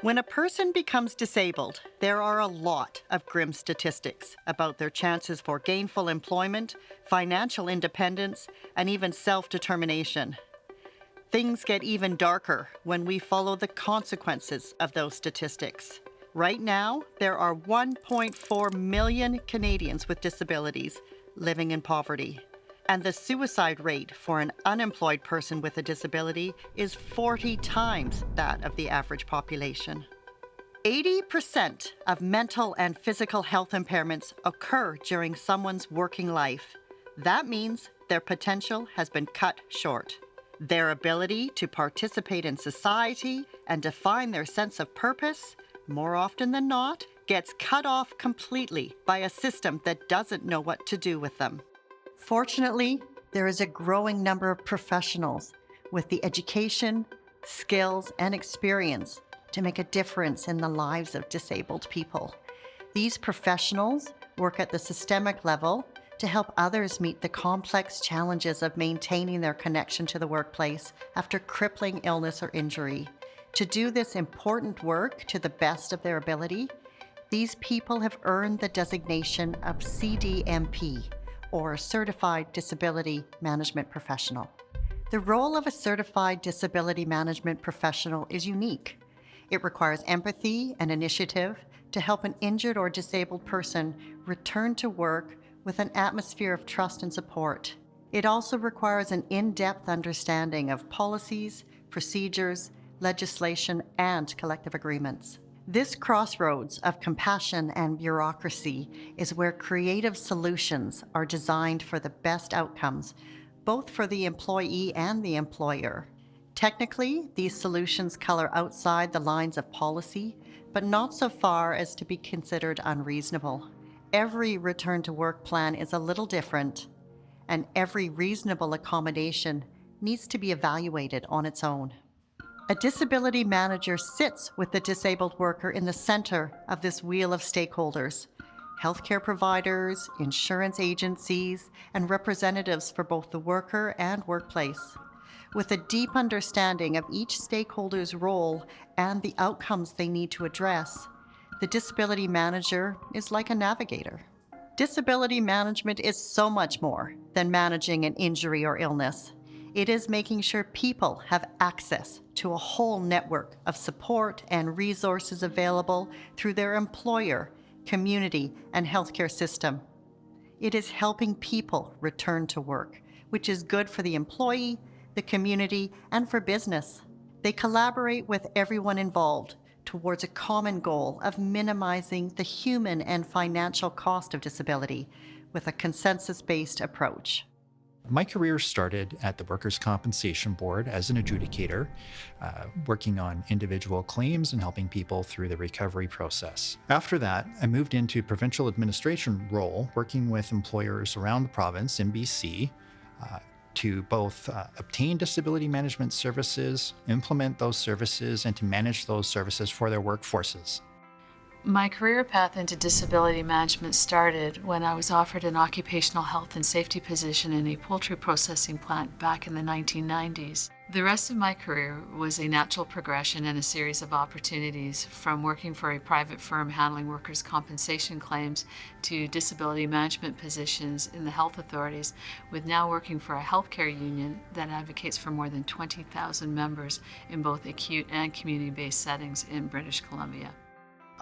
When a person becomes disabled, there are a lot of grim statistics about their chances for gainful employment, financial independence, and even self-determination. Things get even darker when we follow the consequences of those statistics. Right now, there are 1.4 million Canadians with disabilities living in poverty. And the suicide rate for an unemployed person with a disability is 40 times that of the average population. 80% of mental and physical health impairments occur during someone's working life. That means their potential has been cut short. Their ability to participate in society and define their sense of purpose, more often than not, gets cut off completely by a system that doesn't know what to do with them. Fortunately, there is a growing number of professionals with the education, skills, and experience to make a difference in the lives of disabled people. These professionals work at the systemic level to help others meet the complex challenges of maintaining their connection to the workplace after crippling illness or injury. To do this important work to the best of their ability, these people have earned the designation of CDMP, or Certified Disability Management Professional. The role of a Certified Disability Management Professional is unique. It requires empathy and initiative to help an injured or disabled person return to work with an atmosphere of trust and support. It also requires an in-depth understanding of policies, procedures, legislation, and collective agreements. This crossroads of compassion and bureaucracy is where creative solutions are designed for the best outcomes, both for the employee and the employer. Technically, these solutions color outside the lines of policy, but not so far as to be considered unreasonable. Every return to work plan is a little different, and every reasonable accommodation needs to be evaluated on its own. A disability manager sits with the disabled worker in the center of this wheel of stakeholders: healthcare providers, insurance agencies, and representatives for both the worker and workplace. With a deep understanding of each stakeholder's role and the outcomes they need to address, the disability manager is like a navigator. Disability management is so much more than managing an injury or illness. It is making sure people have access to a whole network of support and resources available through their employer, community, and healthcare system. It is helping people return to work, which is good for the employee, the community, and for business. They collaborate with everyone involved towards a common goal of minimizing the human and financial cost of disability with a consensus-based approach. My career started at the Workers' Compensation Board as an adjudicator, working on individual claims and helping people through the recovery process. After that, I moved into a provincial administration role, working with employers around the province in BC to both obtain disability management services, implement those services, and to manage those services for their workforces. My career path into disability management started when I was offered an occupational health and safety position in a poultry processing plant back in the 1990s. The rest of my career was a natural progression and a series of opportunities, from working for a private firm handling workers' compensation claims to disability management positions in the health authorities, with now working for a healthcare union that advocates for more than 20,000 members in both acute and community-based settings in British Columbia.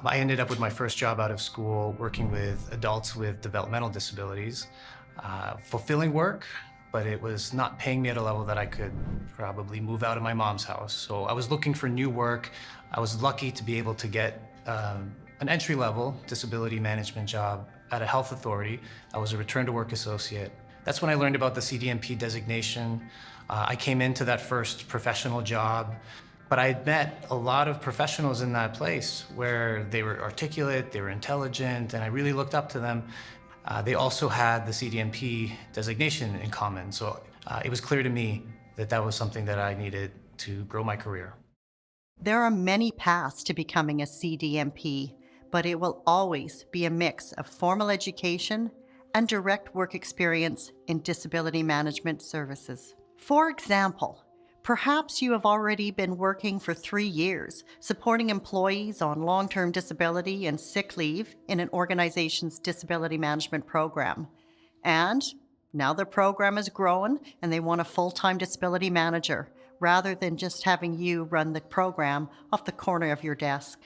I ended up with my first job out of school working with adults with developmental disabilities. Fulfilling work, but it was not paying me at a level that I could probably move out of my mom's house. So I was looking for new work. I was lucky to be able to get an entry-level disability management job at a health authority. I was a return-to-work associate. That's when I learned about the CDMP designation. I came into that first professional job. But I met a lot of professionals in that place where they were articulate, they were intelligent, and I really looked up to them. They also had the CDMP designation in common, so it was clear to me that that was something that I needed to grow my career. There are many paths to becoming a CDMP, but it will always be a mix of formal education and direct work experience in disability management services. For example, Perhaps you have already been working for 3 years, supporting employees on long-term disability and sick leave in an organization's disability management program. And now the program has grown and they want a full-time disability manager, rather than just having you run the program off the corner of your desk.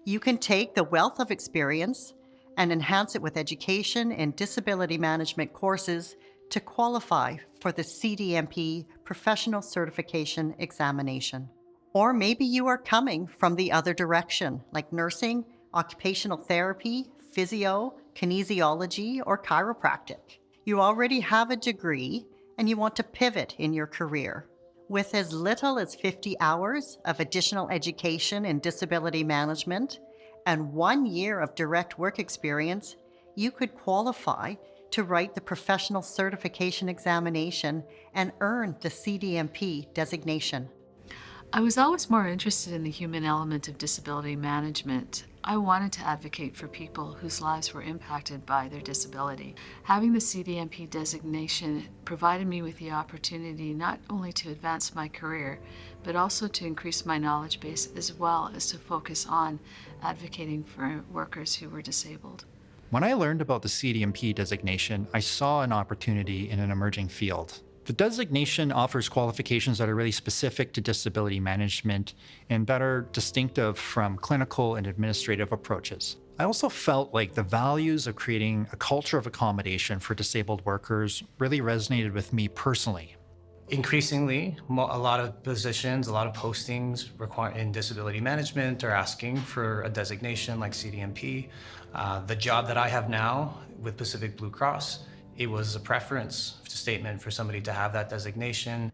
You can take the wealth of experience and enhance it with education and disability management courses to qualify for the CDMP Professional Certification Examination. Or maybe you are coming from the other direction, like nursing, occupational therapy, physio, kinesiology, or chiropractic. You already have a degree and you want to pivot in your career. With as little as 50 hours of additional education in disability management and 1 year of direct work experience, you could qualify to write the professional certification examination and earn the CDMP designation. I was always more interested in the human element of disability management. I wanted to advocate for people whose lives were impacted by their disability. Having the CDMP designation provided me with the opportunity not only to advance my career, but also to increase my knowledge base as well as to focus on advocating for workers who were disabled. When I learned about the CDMP designation, I saw an opportunity in an emerging field. The designation offers qualifications that are really specific to disability management and that are distinctive from clinical and administrative approaches. I also felt like the values of creating a culture of accommodation for disabled workers really resonated with me personally. Increasingly, a lot of positions, a lot of postings in disability management are asking for a designation like CDMP. The job that I have now with Pacific Blue Cross, it was a preference statement for somebody to have that designation.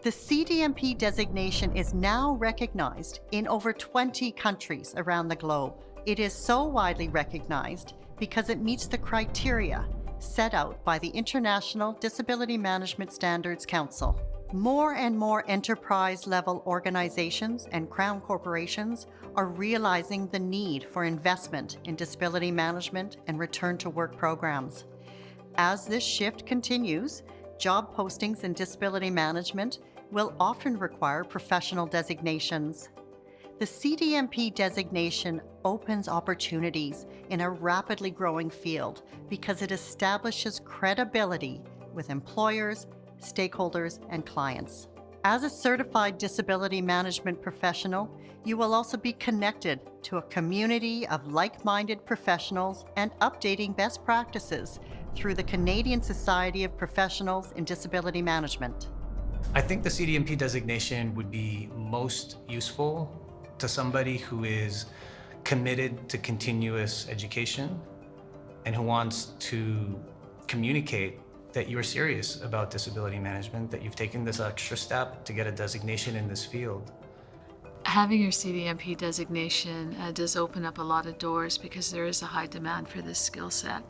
The CDMP designation is now recognized in over 20 countries around the globe. It is so widely recognized because it meets the criteria set out by the International Disability Management Standards Council. More and more enterprise-level organizations and crown corporations are realizing the need for investment in disability management and return-to-work programs. As this shift continues, job postings in disability management will often require professional designations. The CDMP designation opens opportunities in a rapidly growing field because it establishes credibility with employers, stakeholders, and clients. As a certified disability management professional, you will also be connected to a community of like-minded professionals and updating best practices through the Canadian Society of Professionals in Disability Management. I think the CDMP designation would be most useful to somebody who is committed to continuous education and who wants to communicate that you're serious about disability management, that you've taken this extra step to get a designation in this field. Having your CDMP designation does open up a lot of doors because there is a high demand for this skill set.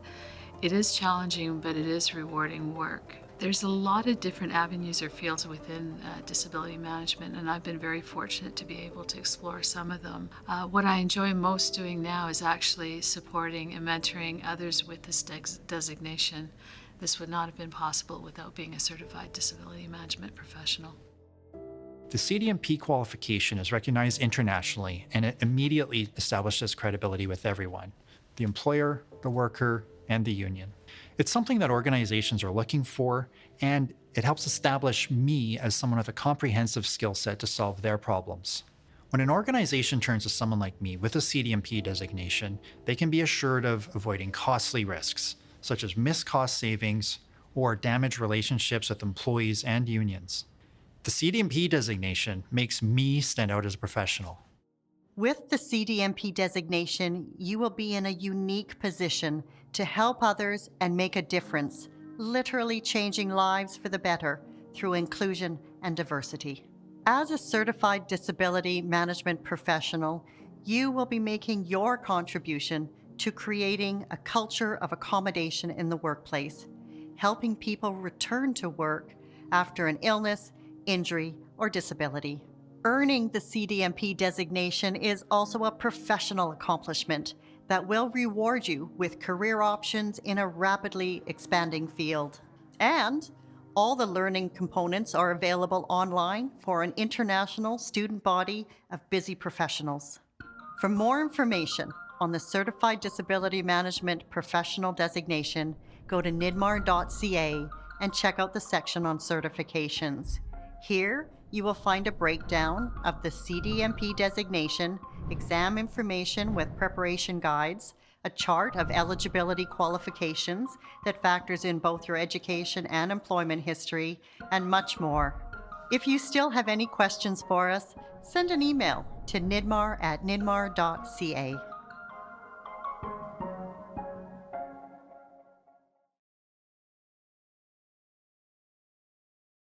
It is challenging, but it is rewarding work. There's a lot of different avenues or fields within disability management, and I've been very fortunate to be able to explore some of them. What I enjoy most doing now is actually supporting and mentoring others with this designation. This would not have been possible without being a certified disability management professional. The CDMP qualification is recognized internationally, and it immediately establishes credibility with everyone: the employer, the worker, and the union. It's something that organizations are looking for, and it helps establish me as someone with a comprehensive skill set to solve their problems. When an organization turns to someone like me with a CDMP designation, they can be assured of avoiding costly risks, such as missed cost savings or damaged relationships with employees and unions. The CDMP designation makes me stand out as a professional. With the CDMP designation, you will be in a unique position to help others and make a difference, literally changing lives for the better through inclusion and diversity. As a certified disability management professional, you will be making your contribution to creating a culture of accommodation in the workplace, helping people return to work after an illness, injury, or disability. Earning the CDMP designation is also a professional accomplishment that will reward you with career options in a rapidly expanding field. And All the learning components are available online for an international student body of busy professionals. For more information on the Certified Disability Management Professional Designation, go to nidmar.ca and check out the section on certifications. Here, you will find a breakdown of the CDMP designation, exam information with preparation guides, a chart of eligibility qualifications that factors in both your education and employment history, and much more. If you still have any questions for us, send an email to nidmar@nidmar.ca.